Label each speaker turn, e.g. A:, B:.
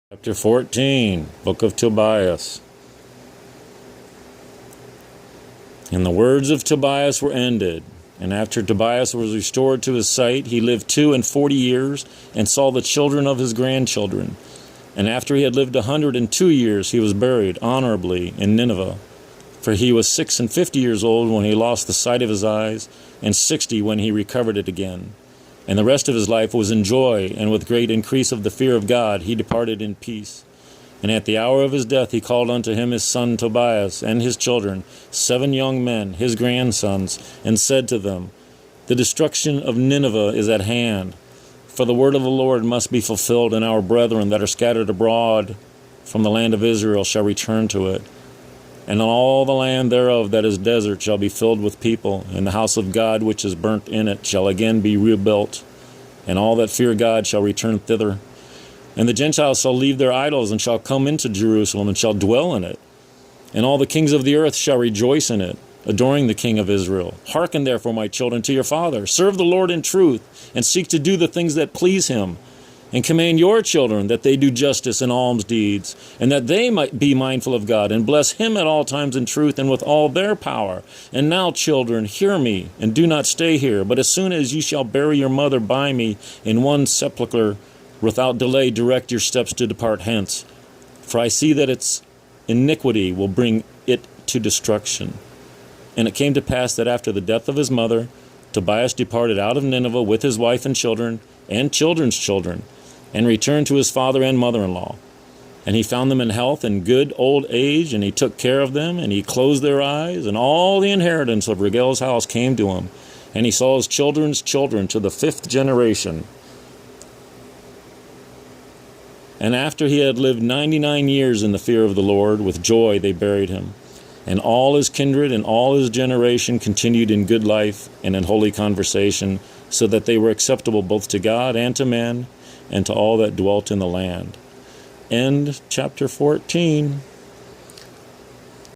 A: Chapter 14, Book of Tobias. And the words of Tobias were ended. And after Tobias was restored to his sight, he lived 42 years, and saw the children of his grandchildren. And after he had lived 102 years, he was buried honorably in Nineveh. For he was 56 years old when he lost the sight of his eyes, and 60 when he recovered it again. And the rest of his life was in joy, and with great increase of the fear of God he departed in peace. And at the hour of his death he called unto him his son Tobias, and his children, 7 young men, his grandsons, and said to them, The destruction of Nineveh is at hand, for the word of the Lord must be fulfilled, and our brethren that are scattered abroad from the land of Israel shall return to it. And all the land thereof that is desert shall be filled with people, and the house of God which is burnt in it shall again be rebuilt, and all that fear God shall return thither. And the Gentiles shall leave their idols, and shall come into Jerusalem, and shall dwell in it. And all the kings of the earth shall rejoice in it, adoring the King of Israel. Hearken therefore, my children, to your father. Serve the Lord in truth, and seek to do the things that please him. And command your children that they do justice and alms deeds, and that they might be mindful of God, and bless him at all times in truth and with all their power. And now, children, hear me, and do not stay here, but as soon as ye shall bury your mother by me in one sepulchre, without delay direct your steps to depart hence. For I see that its iniquity will bring it to destruction. And it came to pass that after the death of his mother, Tobias departed out of Nineveh with his wife and children, and children's children, and returned to his father and mother-in-law. And he found them in health and good old age, and he took care of them, and he closed their eyes, and all the inheritance of Regel's house came to him. And he saw his children's children to the 5th generation. And after he had lived 99 years in the fear of the Lord, with joy they buried him. And all his kindred and all his generation continued in good life and in holy conversation, so that they were acceptable both to God and to men, and to all that dwelt in the land. End chapter 14.